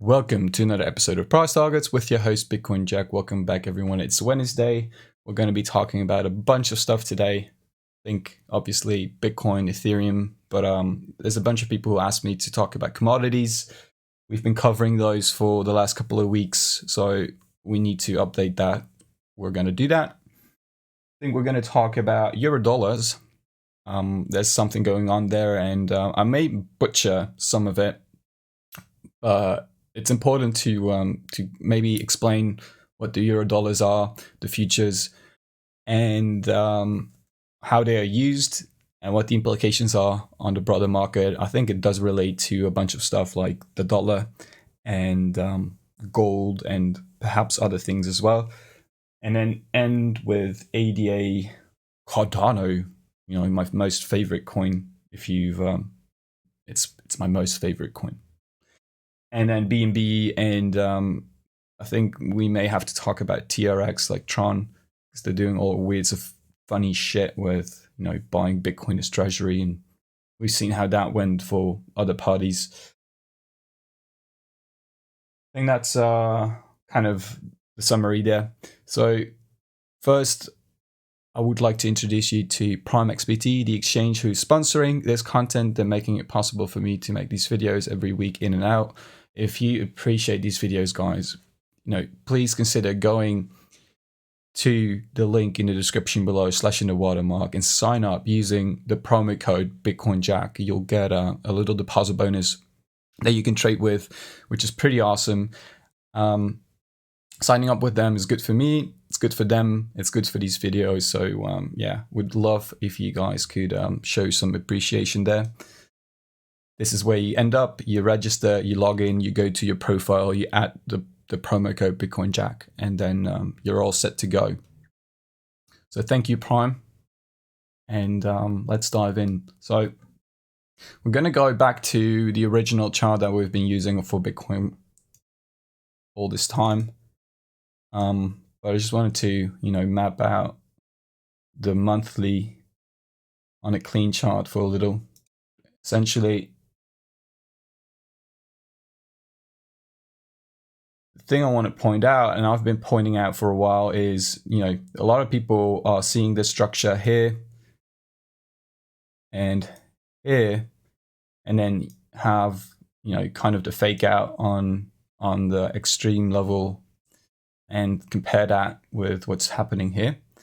Welcome to another episode of Price Targets with your host Bitcoin Jack. Welcome back everyone. It's Wednesday. We're going to be talking about a bunch of stuff today. I think obviously Bitcoin, Ethereum, but there's a bunch of people who asked me to talk about commodities. We've been covering those for the last couple of weeks, so we need to update that. We're going to do that. I think we're going to talk about Eurodollars. There's something going on there, and I may butcher some of it. It's important to maybe explain what the Eurodollars are, the futures, and how they are used and what the implications are on the broader market. I think it does relate to a bunch of stuff like the dollar and gold and perhaps other things as well. And then end with ADA Cardano, my most favorite coin. If you've, it's my most favorite coin. And then BNB and I think we may have to talk about TRX, like Tron, because they're doing all weird of funny shit with buying Bitcoin as treasury, and we've seen how that went for other parties. I think that's kind of the summary there. So first, I would like to introduce you to Prime XBT, the exchange who's sponsoring this content. They're making it possible for me to make these videos every week in and out. If you appreciate these videos, guys, please consider going to the link in the description below, / in the watermark, and sign up using the promo code BitcoinJack. You'll get a little deposit bonus that you can trade with, which is pretty awesome. Signing up with them is good for me. It's good for them. It's good for these videos. So yeah, would love if you guys could show some appreciation there. This is where you end up, you register, you log in, you go to your profile, you add the promo code BitcoinJack, and then you're all set to go. So thank you, Prime. And let's dive in. So we're going to go back to the original chart that we've been using for Bitcoin all this time. But I just wanted to, map out the monthly on a clean chart for a little. Essentially, thing I want to point out, and I've been pointing out for a while, is a lot of people are seeing this structure here and here, and then have kind of the fake out on the extreme level, and compare that with what's happening here. I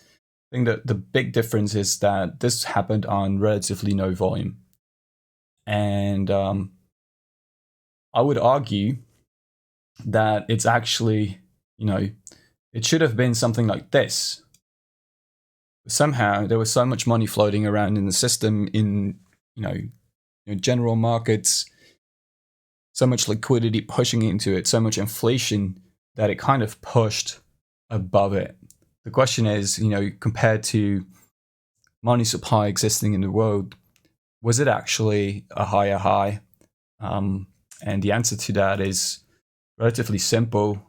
think that the big difference is that this happened on relatively no volume, and I would argue that it's actually, it should have been something like this. Somehow there was so much money floating around in the system, in general markets, so much liquidity pushing into it, so much inflation, that it kind of pushed above it. The question is, compared to money supply existing in the world, was it actually a higher high? And the answer to that is relatively simple.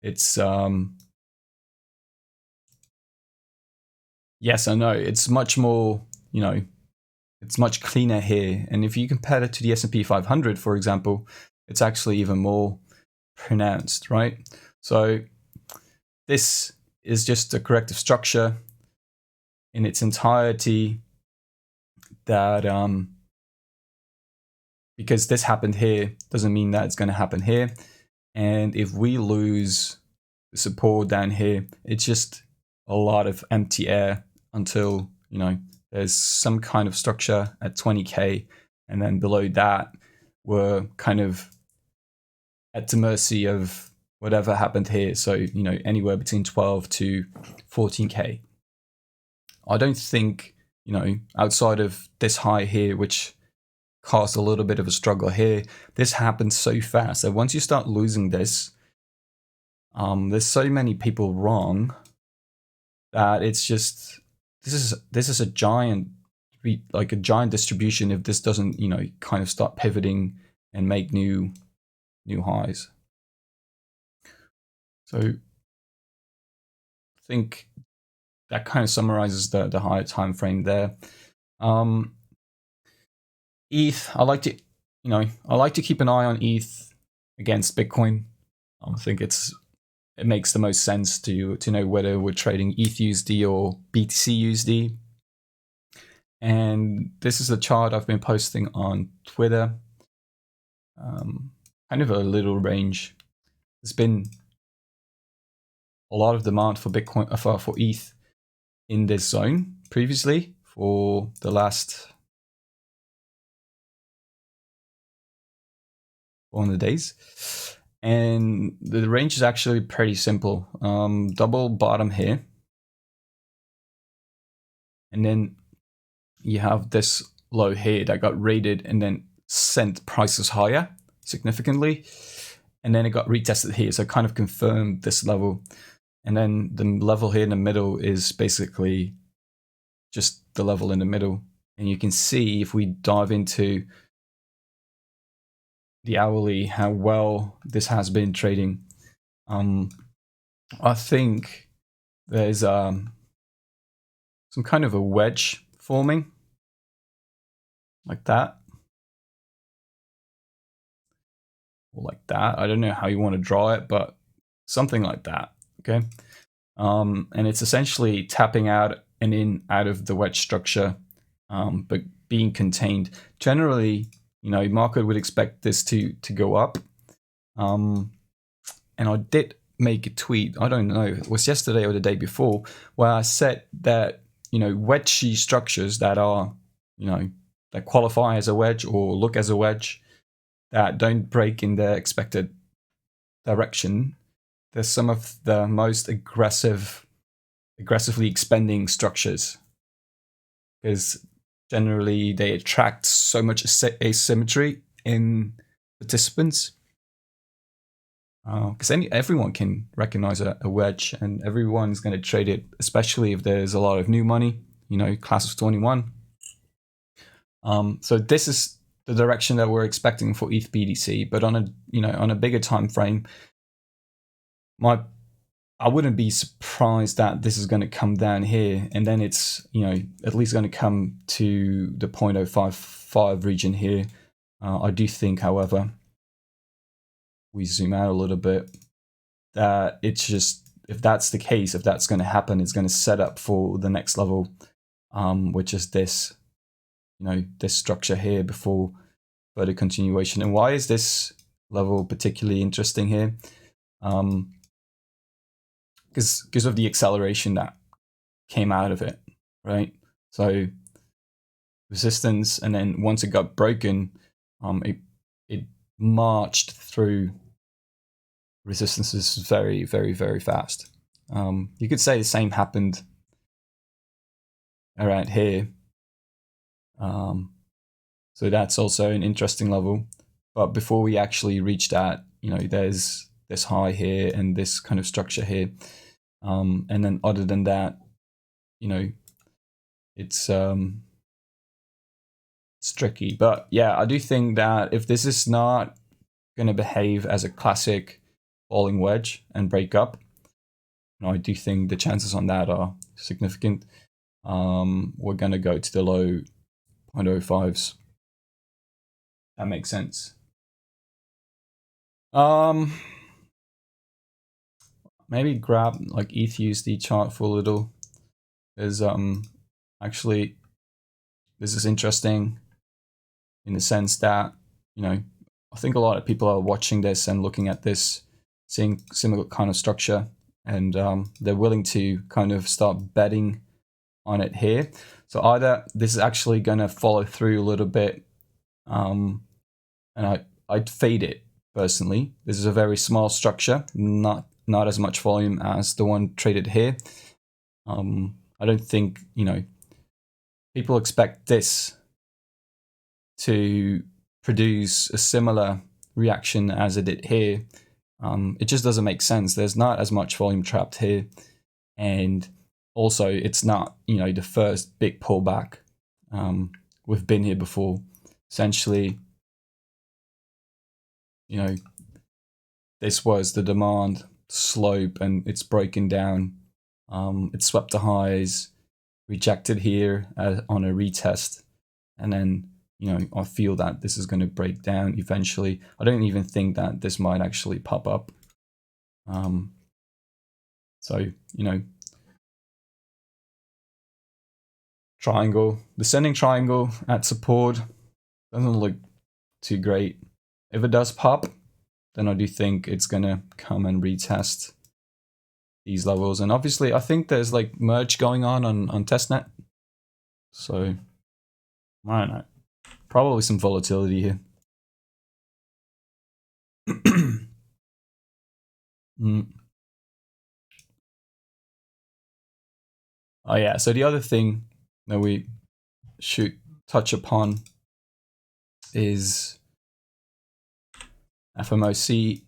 It's yes and no. It's much more, it's much cleaner here. And if you compare it to the S&P 500, for example, it's actually even more pronounced, right? So this is just a corrective structure in its entirety that because this happened here doesn't mean that it's going to happen here. And if we lose the support down here, it's just a lot of empty air until, there's some kind of structure at 20K. And then below that, we're kind of at the mercy of whatever happened here. So, anywhere between 12 to 14K. I don't think, outside of this high here, which caused a little bit of a struggle here, this happened so fast that once you start losing this, there's so many people wrong that it's just, this is a giant, like a giant distribution if this doesn't, kind of start pivoting and make new highs. So I think that kind of summarizes the higher time frame there. ETH, I like to keep an eye on ETH against Bitcoin. I think it makes the most sense to know whether we're trading ETHUSD or BTCUSD. And this is the chart I've been posting on Twitter. Kind of a little range. There's been a lot of demand for Bitcoin, for ETH in this zone previously for the last 400 days. And the range is actually pretty simple. Double bottom here. And then you have this low here that got rated and then sent prices higher significantly. And then it got retested here. So it kind of confirmed this level. And then the level here in the middle is basically just the level in the middle. And you can see if we dive into the hourly, how well this has been trading. I think there's some kind of a wedge forming like that. Or like that. I don't know how you want to draw it, but something like that. Okay. And it's essentially tapping out and in out of the wedge structure, but being contained. Generally, market would expect this to go up. And I did make a tweet, I don't know, it was yesterday or the day before, where I said that, wedgy structures that are, that qualify as a wedge or look as a wedge, that don't break in the expected direction, they're some of the most aggressively expanding structures, because generally they attract so much asymmetry in participants. Because everyone can recognize a wedge, and everyone's going to trade it, especially if there's a lot of new money, class of 21. So this is the direction that we're expecting for ETH BTC, but on a bigger time frame, I wouldn't be surprised that this is going to come down here, and then it's at least going to come to the 0.055 region here. I do think, however, we zoom out a little bit, that it's just, if that's the case, if that's going to happen, it's going to set up for the next level, which is this, this structure here before further continuation. And why is this level particularly interesting here? Because of the acceleration that came out of it, right? So resistance, and then once it got broken, it marched through resistances very, very, very fast. You could say the same happened around here. So that's also an interesting level. But before we actually reach that, there's this high here and this kind of structure here. And then other than that, it's tricky. But yeah, I do think that if this is not going to behave as a classic falling wedge and break up, I do think the chances on that are significant. We're going to go to the low 0.05s. That makes sense. Maybe grab like ETHUSD chart for a little. There's actually, this is interesting in the sense that, I think a lot of people are watching this and looking at this, seeing similar kind of structure, and they're willing to kind of start betting on it here. So either this is actually going to follow through a little bit, and I'd fade it personally. This is a very small structure, not as much volume as the one traded here. I don't think, people expect this to produce a similar reaction as it did here. It just doesn't make sense. There's not as much volume trapped here, and also it's not, the first big pullback. We've been here before. Essentially, this was the demand slope, and it's broken down. It swept the highs, rejected here on a retest, and then I feel that this is going to break down eventually. I don't even think that this might actually pop up. So, triangle, descending triangle at support doesn't look too great. If it does pop, then I do think it's gonna come and retest these levels. And obviously, I think there's like merge going on testnet. So, I don't know. Probably some volatility here. Oh yeah, so the other thing that we should touch upon is FOMC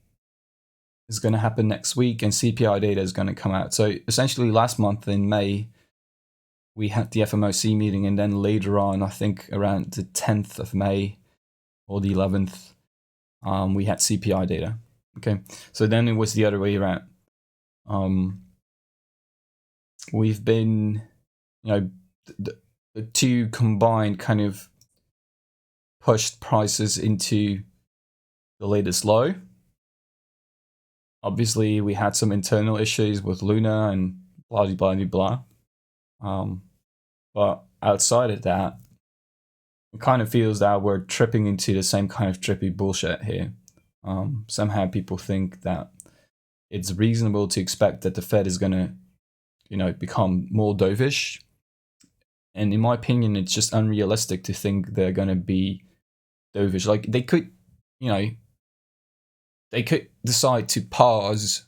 is going to happen next week and CPI data is going to come out. So essentially last month in May, we had the FOMC meeting, and then later on, I think around the 10th of May or the 11th, we had CPI data. Okay, so then it was the other way around. We've been, the two combined kind of pushed prices into the latest low. Obviously, we had some internal issues with Luna and blah, blah, blah, blah. But outside of that, it kind of feels that we're tripping into the same kind of trippy bullshit here. Somehow people think that it's reasonable to expect that the Fed is going to, become more dovish. And in my opinion, it's just unrealistic to think they're going to be dovish. Like they could, they could decide to pause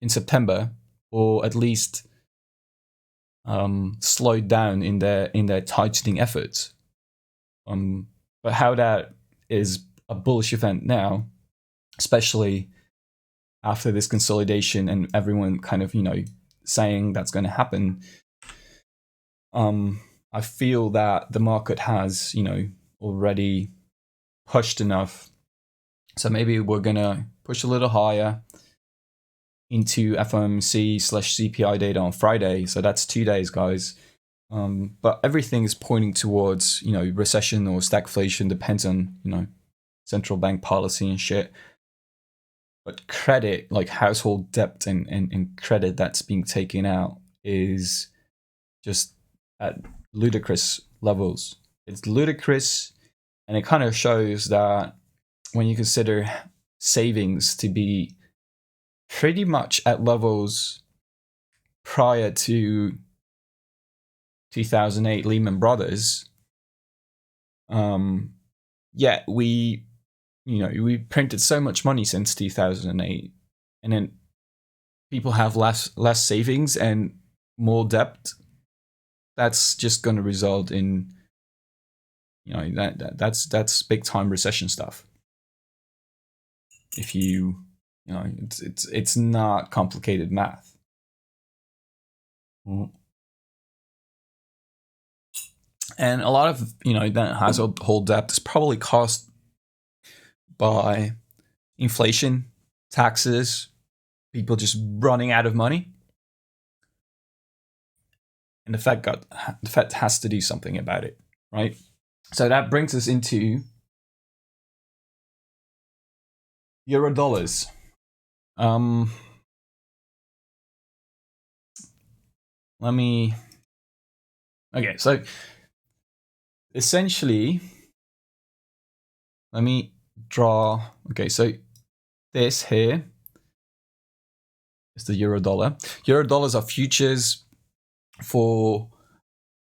in September, or at least slow down in their tightening efforts. But how that is a bullish event now, especially after this consolidation and everyone kind of saying that's going to happen, I feel that the market has already pushed enough. So maybe we're gonna push a little higher into FOMC/CPI data on Friday. So that's 2 days, guys. But everything is pointing towards recession or stagflation. Depends on central bank policy and shit. But credit, like household debt and credit that's being taken out, is just at ludicrous levels. It's ludicrous, and it kind of shows that when you consider savings to be pretty much at levels prior to 2008 Lehman Brothers, yet we printed so much money since 2008, and then people have less savings and more debt. That's just going to result in that's big time recession stuff. If it's not complicated math. And a lot of that household debt is probably caused by inflation, taxes, people just running out of money, and the Fed has to do something about it, right? So that brings us into Eurodollars. Okay, so essentially, let me draw. Okay, so this here is the Eurodollar. Eurodollars are futures for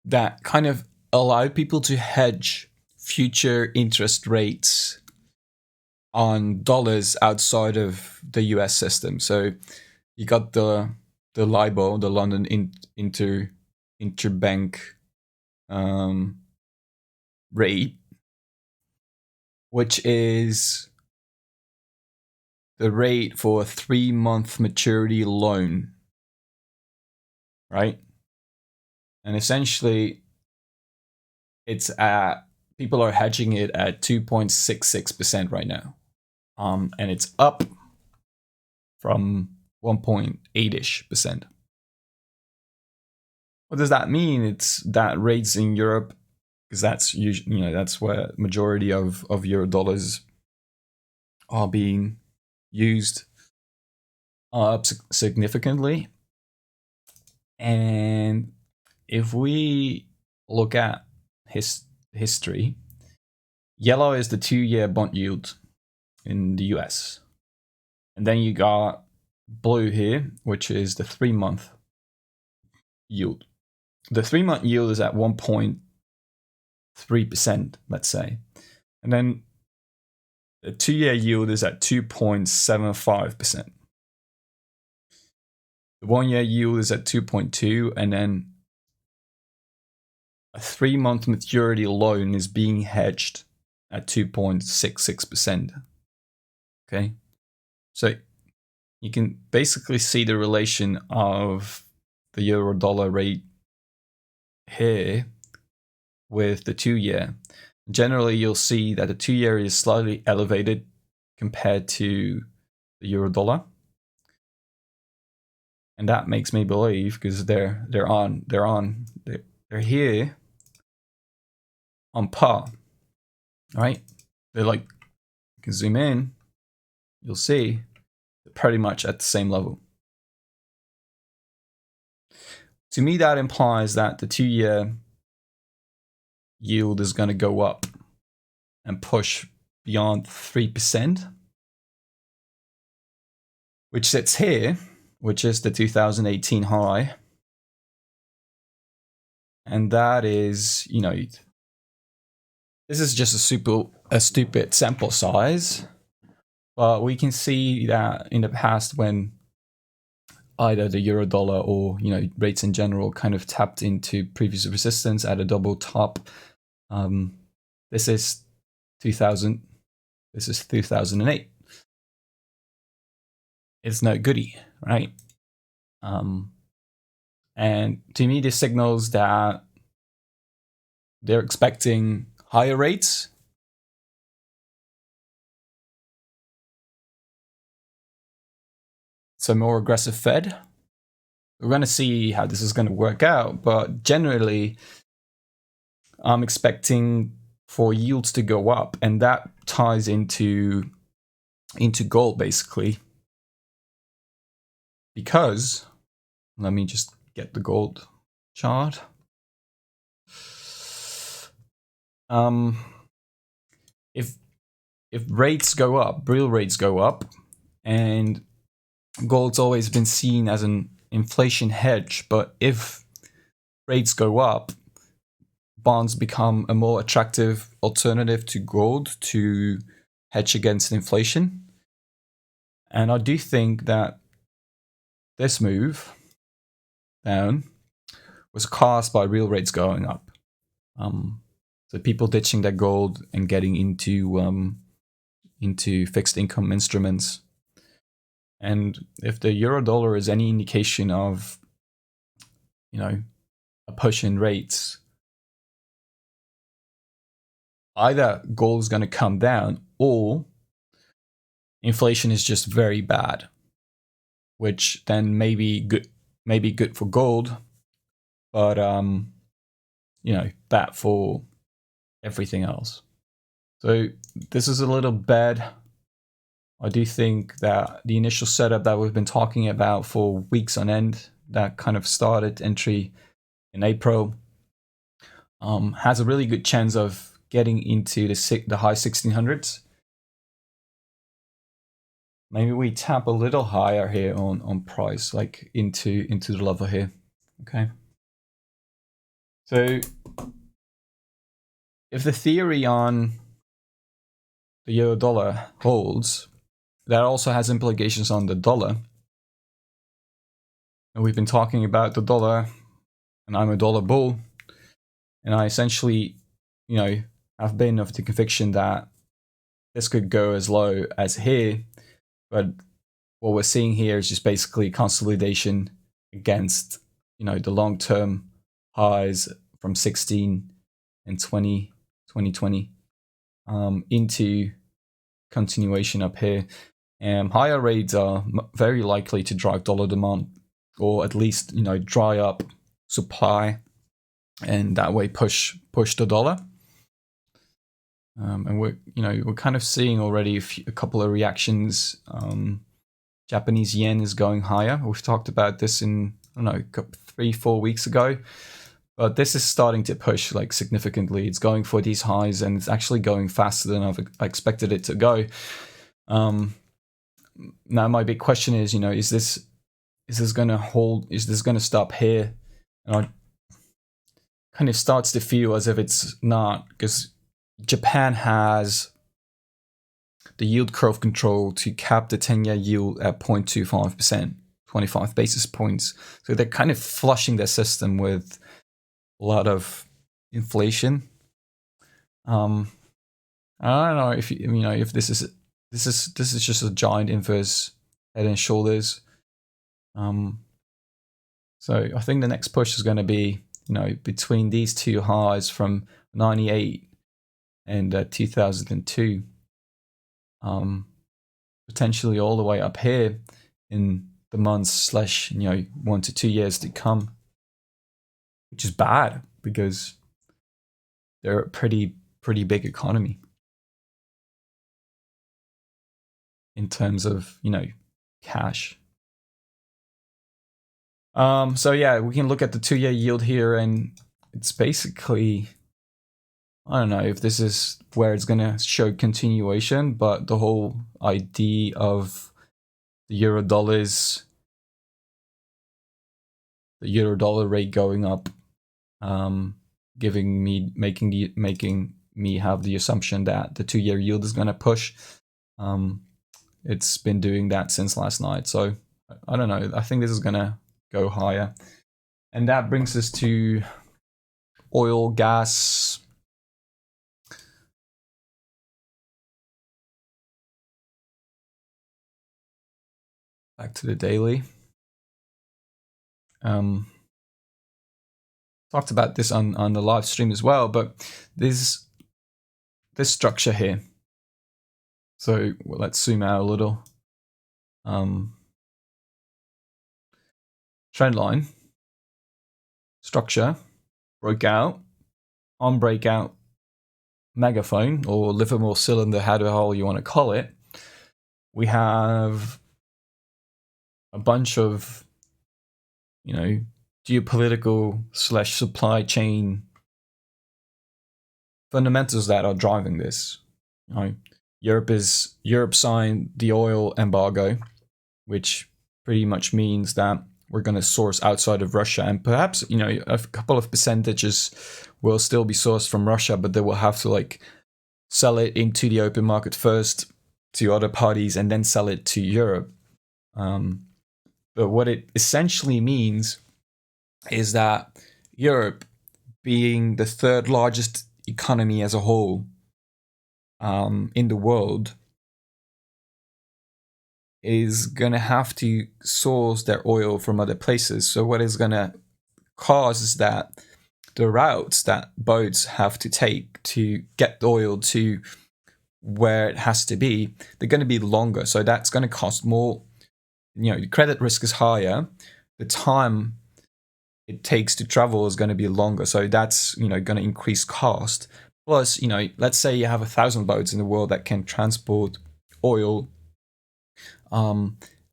that kind of allow people to hedge future interest rates on dollars outside of the US system. So you got the liable, the London interbank rate, which is the rate for a 3-month maturity loan, right? And essentially, it's people are hedging it at 2.66% right now, and it's up from 1.8-ish%. What does that mean? It's that rates in Europe because that's usually, that's where majority of Eurodollars are being used up significantly. And if we look at history, yellow is the 2-year bond yield in the US. And then you got blue here, which is the 3-month yield. The 3-month yield is at 1.3%, let's say. And then the 2-year yield is at 2.75%. The 1-year yield is at 2.2, and then a 3-month maturity loan is being hedged at 2.66%. Okay, so you can basically see the relation of the Eurodollar rate here with the 2-year. Generally, you'll see that the 2-year is slightly elevated compared to the Eurodollar, and that makes me believe, because they're here on par, right? They're like, you can zoom in, you'll see they're pretty much at the same level. To me, that implies that the 2-year yield is going to go up and push beyond 3%, which sits here, which is the 2018 high. And that is, this is just a stupid sample size, but we can see that in the past, when either the Eurodollar or rates in general kind of tapped into previous resistance at a double top. This is 2000. This is 2008. It's no goodie, right? And to me, this signals that they're expecting higher rates. So more aggressive Fed. We're going to see how this is going to work out, but generally, I'm expecting for yields to go up, and that ties into gold basically. Because, let me just get the gold chart. If rates go up, real rates go up, and gold's always been seen as an inflation hedge, but if rates go up, bonds become a more attractive alternative to gold to hedge against inflation. And I do think that this move down was caused by real rates going up. So people ditching their gold and getting into fixed income instruments. And if the Eurodollar is any indication of, a push in rates, either gold is going to come down or inflation is just very bad, which then may be good for gold, but bad for everything else. So this is a little bad. I do think that the initial setup that we've been talking about for weeks on end, that kind of started entry in April, has a really good chance of getting into the high 1600s. Maybe we tap a little higher here on price, like into the level here. Okay. So if the theory on the Eurodollar holds, that also has implications on the dollar. And we've been talking about the dollar, and I'm a dollar bull. And I essentially, have been of the conviction that this could go as low as here. But what we're seeing here is just basically consolidation against, the long-term highs from 16 and 2020 into continuation up here. Higher rates are very likely to drive dollar demand, or at least, dry up supply and that way push the dollar. And we're kind of seeing already a couple of reactions. Japanese yen is going higher. We've talked about this in, I don't know, 3-4 weeks ago. But this is starting to push like significantly. It's going for these highs, and it's actually going faster than I expected it to go. Now my big question is, is this going to hold? Is this going to stop here? And I kind of starts to feel as if it's not, because Japan has the yield curve control to cap the 10-year yield at 0.25%, 25 basis points. So they're kind of flushing their system with a lot of inflation. I don't know if if this is just a giant inverse head and shoulders. So I think the next push is going to be between these two highs from 98 and 2002, potentially all the way up here in the months / 1 to 2 years to come, which is bad because they're a pretty big economy in terms of cash. So yeah, we can look at the 2-year yield here, and it's basically, I don't know if this is where it's gonna show continuation, but the whole idea of the Eurodollar rate going up, making me have the assumption that the 2-year yield is gonna push. It's been doing that since last night, so I don't know. I think this is gonna go higher, and that brings us to oil, gas. Back to the daily. Talked about this on the live stream as well, but this structure here. So let's zoom out a little. Trend line structure broke out on breakout megaphone or Livermore cylinder, how the hell you want to call it. We have a bunch of geopolitical / supply chain fundamentals that are driving this. Europe signed the oil embargo, which pretty much means that we're going to source outside of Russia, and perhaps a couple of percentages will still be sourced from Russia, but they will have to sell it into the open market first to other parties and then sell it to Europe. But what it essentially means is that Europe, being the 3rd largest economy as a whole in the world, is going to have to source their oil from other places. So what is going to cause is that the routes that boats have to take to get the oil to where it has to be, they're going to be longer. So that's going to cost more. The credit risk is higher. The time it takes to travel is going to be longer. So that's, going to increase cost. Plus, let's say you have 1,000 boats in the world that can transport oil.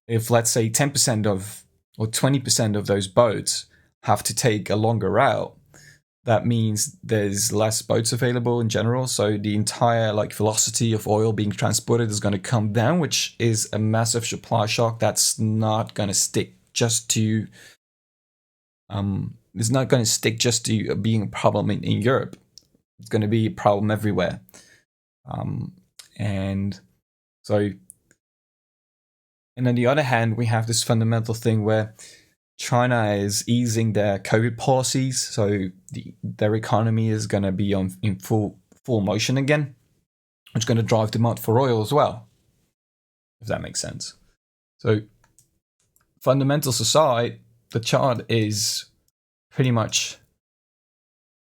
If let's say 10% or 20% of those boats have to take a longer route, that means there's less boats available in general. So the entire velocity of oil being transported is going to come down, which is a massive supply shock. That's not going to stick just to it's not going to stick just to being a problem in Europe. It's going to be a problem everywhere. And on the other hand, we have this fundamental thing where China is easing their COVID policies, so their economy is going to be in full motion again, which is going to drive demand for oil as well, if that makes sense. So fundamentals aside, the chart is pretty much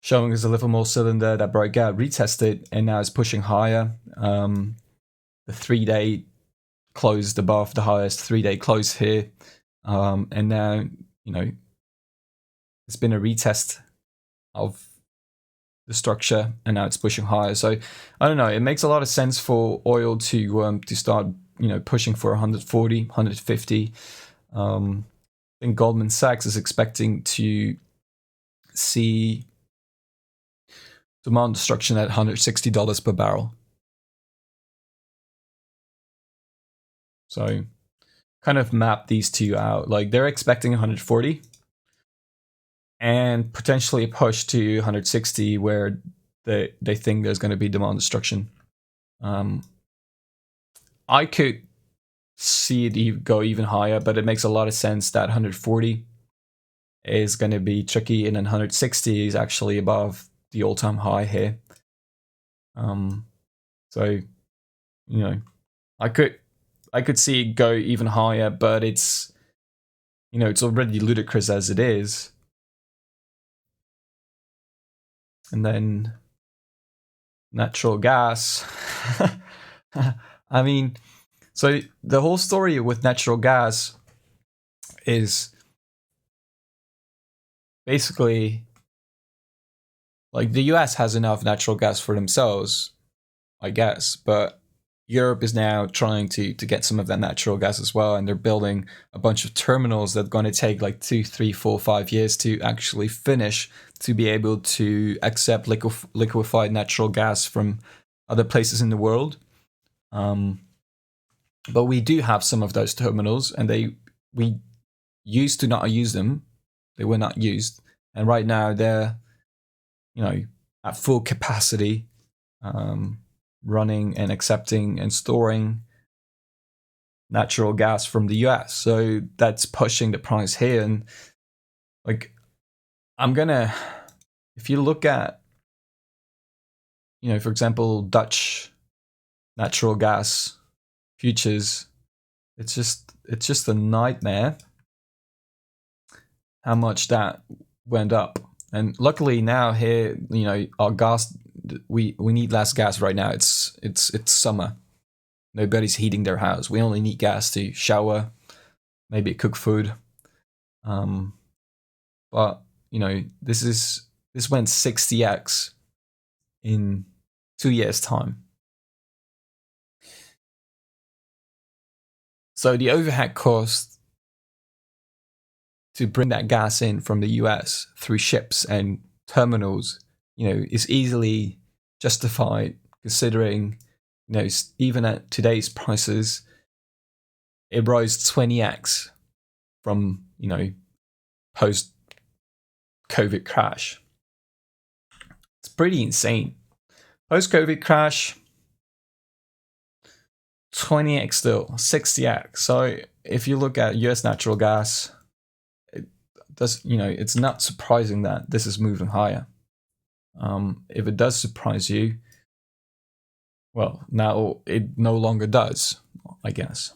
showing us a Livermore cylinder that broke out, retested, and now is pushing higher. The 3-day closed above the highest 3-day close here, and now it's been a retest of the structure, and now it's pushing higher. So I don't know. It makes a lot of sense for oil to start pushing for 140, 150. I think Goldman Sachs is expecting to see demand destruction at $160 per barrel. So kind of map these two out. Like they're expecting 140 and potentially a push to 160 where they think there's going to be demand destruction. I could see it go even higher, but it makes a lot of sense that 140 is going to be tricky, and then 160 is actually above the all-time high here. So I could see it go even higher, but it's it's already ludicrous as it is. And then natural gas. I mean, so the whole story with natural gas is basically like the US has enough natural gas for themselves, I guess, but Europe is now trying to get some of that natural gas as well, and they're building a bunch of terminals that are going to take like 2, 3, 4, 5 years to actually finish, to be able to accept liquefied natural gas from other places in the world. But we do have some of those terminals, and we used to not use them. They were not used, and right now they're at full capacity, running and accepting and storing natural gas from the US. So that's pushing the price here. And like, if you look at, for example, Dutch natural gas futures, it's just a nightmare how much that went up. And luckily now here, our gas, we need less gas right now. It's summer. Nobody's heating their house. We only need gas to shower, maybe cook food. But this went 60x in 2 years' time. So the overhead cost to bring that gas in from the US through ships and terminals, is easily justified, considering, even at today's prices, it rose 20x from, post-COVID crash. It's pretty insane. Post-COVID crash, 20x still, 60x. So if you look at US natural gas, it's not surprising that this is moving higher. If it does surprise you, well, now it no longer does, I guess.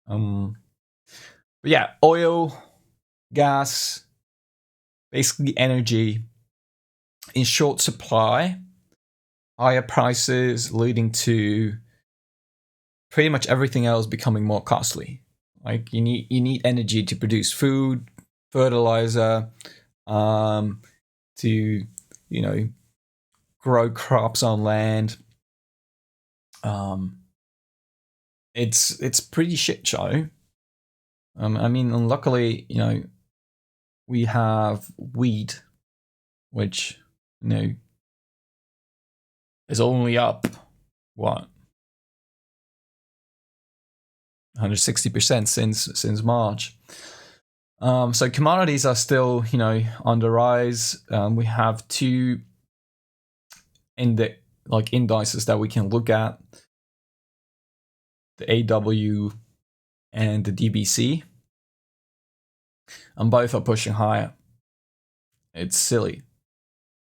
But yeah, oil, gas, basically energy in short supply, higher prices leading to pretty much everything else becoming more costly. Like you need energy to produce food, fertilizer, to grow crops on land. It's pretty shit show. And luckily, we have wheat, which is only up what 160% since March. So commodities are still on the rise. We have two indices that we can look at: the AW and the DBC, and both are pushing higher. It's silly,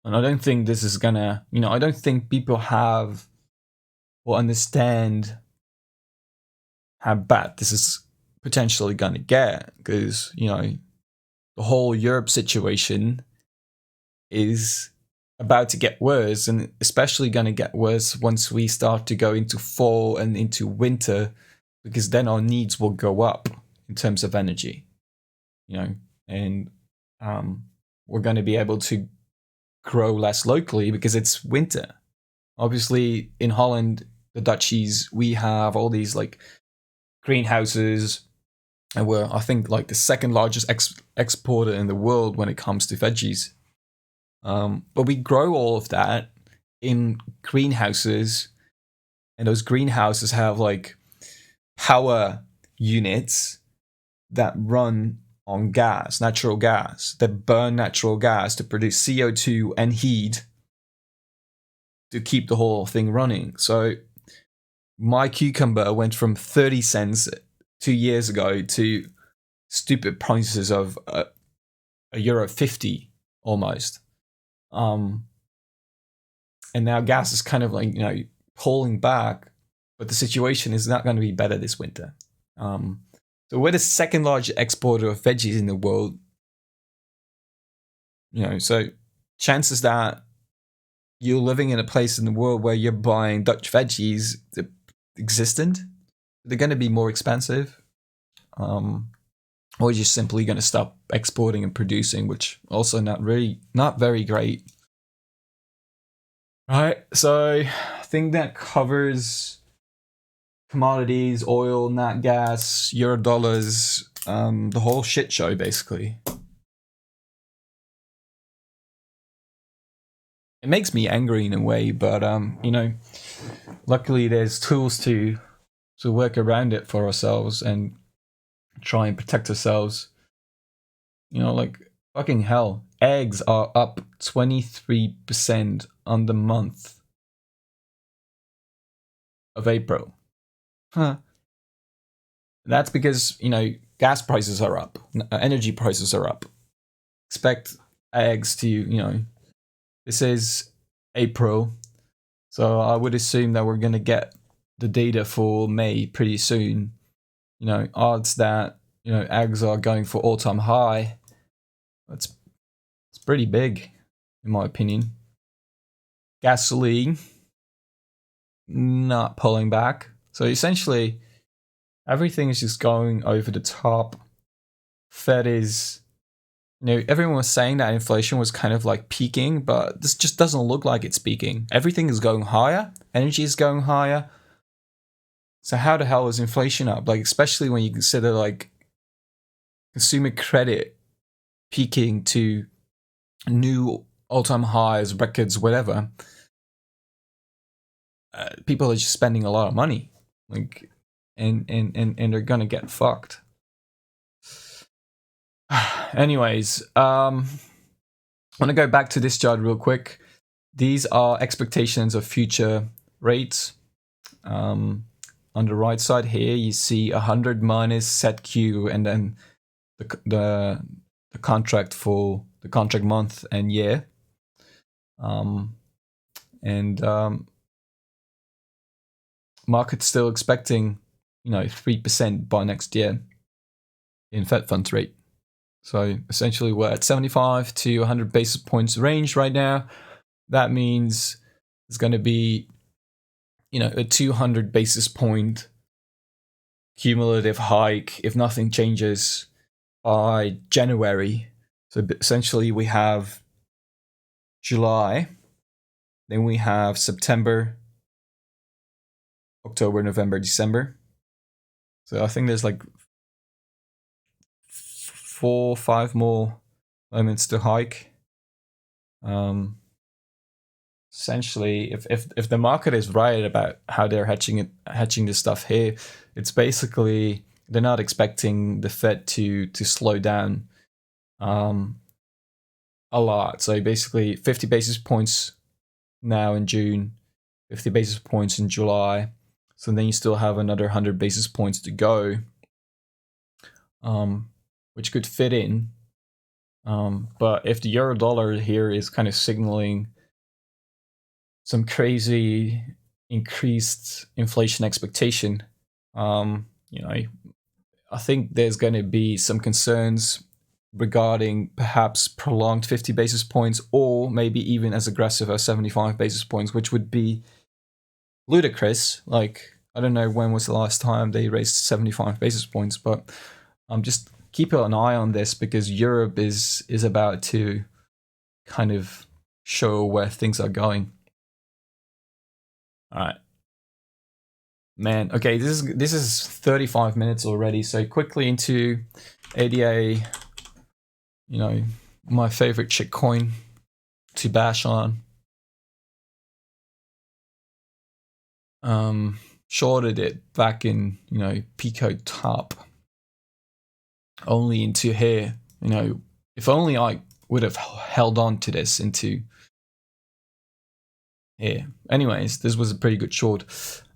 and I don't think this is gonna. I don't think people will understand how bad this is potentially gonna get, because the whole Europe situation is about to get worse, and especially gonna get worse once we start to go into fall and into winter, because then our needs will go up in terms of energy, and we're going to be able to grow less locally because it's winter. Obviously, in Holland, the Dutchies, we have all these like greenhouses, and we're, I think, like the second largest exporter in the world when it comes to veggies. But we grow all of that in greenhouses, and those greenhouses have like power units that run on gas, natural gas, that burn natural gas to produce CO2 and heat to keep the whole thing running. So my cucumber went from 30 cents 2 years ago to stupid prices of €1.50 almost. And now gas is kind of like, pulling back, but the situation is not going to be better this winter. So we're the second largest exporter of veggies in the world. So chances that you're living in a place in the world where you're buying Dutch veggies existent, they're going to be more expensive. Or you're simply going to stop exporting and producing, which also not very great. Right, so I think that covers commodities, oil, nat gas, Eurodollars, the whole shit show basically. It makes me angry in a way, but luckily there's tools to work around it for ourselves and try and protect ourselves. Like fucking hell, eggs are up 23% on the month of April. That's because, gas prices are up, energy prices are up. Expect eggs to, this is April, so I would assume that we're going to get the data for May pretty soon. Odds that, eggs are going for all-time high. It's pretty big, in my opinion. Gasoline, not pulling back. So essentially, everything is just going over the top. Fed is, everyone was saying that inflation was kind of like peaking, but this just doesn't look like it's peaking. Everything is going higher. Energy is going higher. So how the hell is inflation up? Like, especially when you consider like consumer credit peaking to new all-time highs, records, whatever. People are just spending a lot of money, like, and they're gonna get fucked. Anyways, I want to go back to this chart real quick. These are expectations of future rates. On the right side here, you see 100 minus set Q, and then the contract for the contract month and year. Market's still expecting, 3% by next year in Fed funds rate. So essentially we're at 75 to 100 basis points range right now. That means it's going to be, a 200 basis point cumulative hike if nothing changes by January. So essentially we have July, then we have September, October, November, December. So I think there's like 4 or 5 more moments to hike. Essentially, if the market is right about how they're hedging this stuff here, it's basically they're not expecting the Fed to slow down a lot. So basically 50 basis points now in June, 50 basis points in July. So then you still have another 100 basis points to go, which could fit in. But if the Eurodollar here is kind of signaling some crazy increased inflation expectation, I think there's going to be some concerns regarding perhaps prolonged 50 basis points, or maybe even as aggressive as 75 basis points, which would be ludicrous. Like, I don't know when was the last time they raised 75 basis points, but just keep an eye on this because Europe is about to kind of show where things are going. All right. Man, okay, this is 35 minutes already, so quickly into ADA, you know, my favorite shitcoin to bash on. Shorted it back in, Pico top, only into here. If only I would have held on to this into here. Anyways, this was a pretty good short.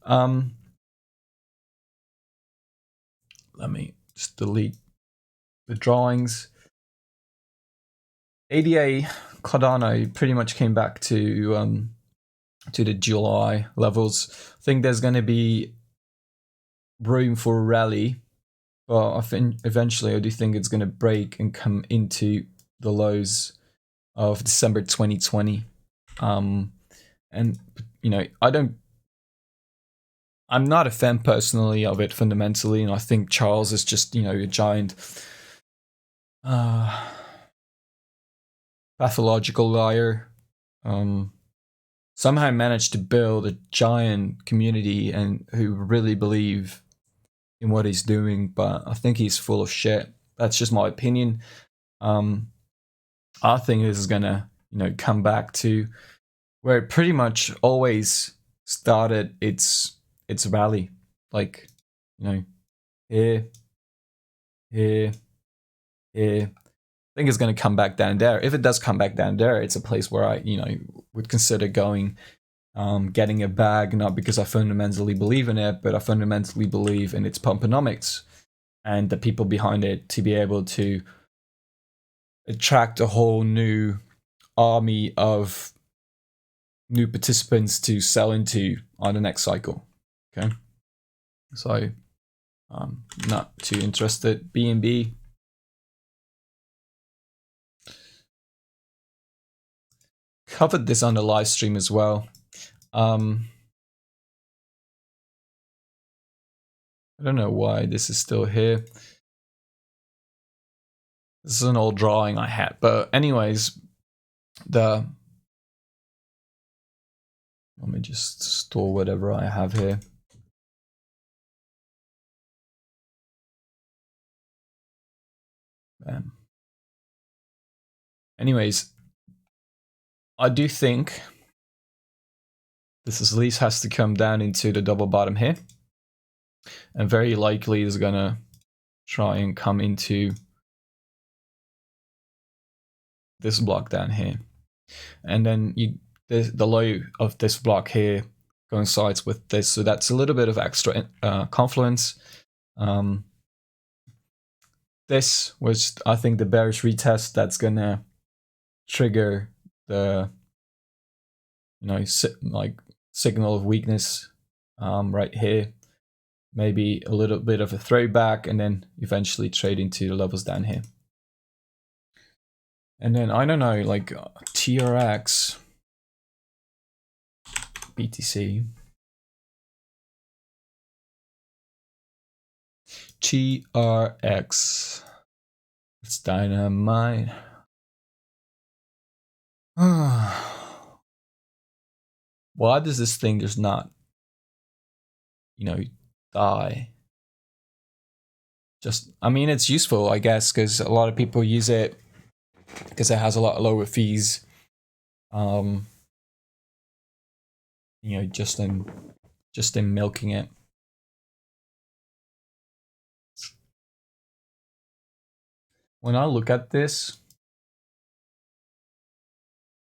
Let me just delete the drawings. ADA Cardano pretty much came back to the July levels. I think there's going to be room for a rally, but I think eventually I do think it's going to break and come into the lows of December 2020. And I'm not a fan personally of it fundamentally, and I think Charles is just, a giant pathological liar. Somehow managed to build a giant community and who really believe in what he's doing, but I think he's full of shit. That's just my opinion. I think this is gonna, come back to where it pretty much always started its rally, like, here, here, here. I think it's going to come back down there. If it does come back down there, it's a place where I, would consider going, getting a bag, not because I fundamentally believe in it, but I fundamentally believe in its pumponomics and the people behind it to be able to attract a whole new army of new participants to sell into on the next cycle. Okay, so I'm not too interested. BNB. Covered this on the live stream as well. I don't know why this is still here. This is an old drawing I had, but anyways, let me just store whatever I have here. Anyways, I do think this at least has to come down into the double bottom here, and very likely is gonna try and come into this block down here, and then the low of this block here coincides with this, so that's a little bit of extra confluence. This was, I think, the bearish retest that's gonna trigger the signal of weakness right here. Maybe a little bit of a throwback, and then eventually trade into the levels down here. And then I don't know, like TRX, BTC, TRX. It's dynamite. Why does this thing just not, die? I mean, it's useful, I guess, because a lot of people use it because it has a lot lower fees. Just in milking it. When I look at this,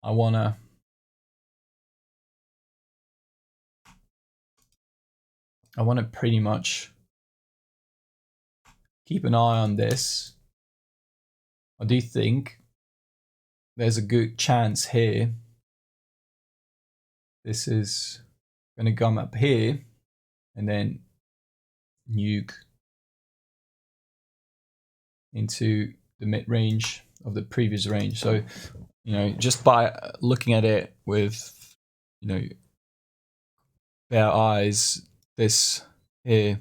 I wanna pretty much keep an eye on this. I do think there's a good chance here this is going to come up here and then nuke into the mid-range of the previous range. So, just by looking at it with, bare eyes, this here,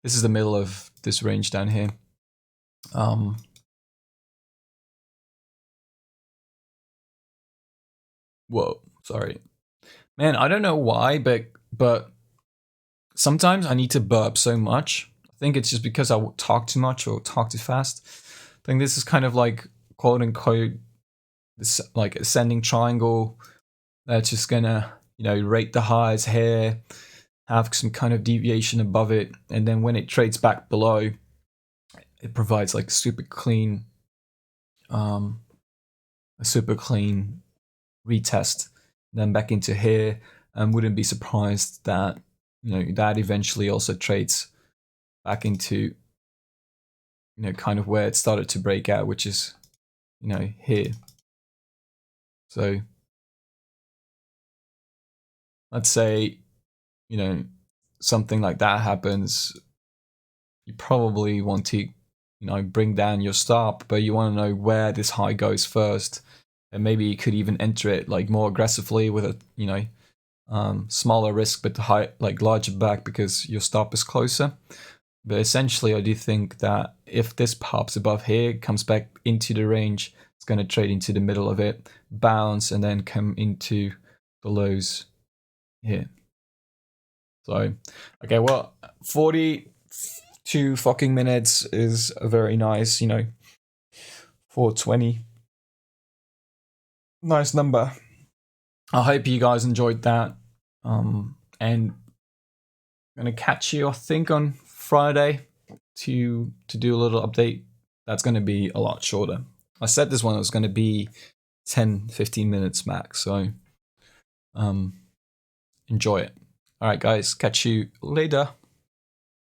this is the middle of this range down here. Whoa, sorry. Man, I don't know why, but sometimes I need to burp so much. I think it's just because I talk too much or talk too fast. I think this is kind of like quote unquote this like ascending triangle that's just gonna, rate the highs here, have some kind of deviation above it, and then when it trades back below, it provides like um a super clean retest, then back into here, and wouldn't be surprised that that eventually also trades back into kind of where it started to break out, which is here. So let's say something like that happens, you probably want to bring down your stop, but you want to know where this high goes first, and maybe you could even enter it like more aggressively with a smaller risk but high, like larger back, because your stop is closer. But essentially, I do think that if this pops above here, comes back into the range, it's going to trade into the middle of it, bounce, and then come into the lows here. So, okay, well, 42 fucking minutes is a very nice, 420. Nice number. I hope you guys enjoyed that. And I'm gonna catch you, I think, on Friday to do a little update. That's gonna be a lot shorter. I said this one was gonna be 10-15 minutes max, so enjoy it. All right, guys, catch you later.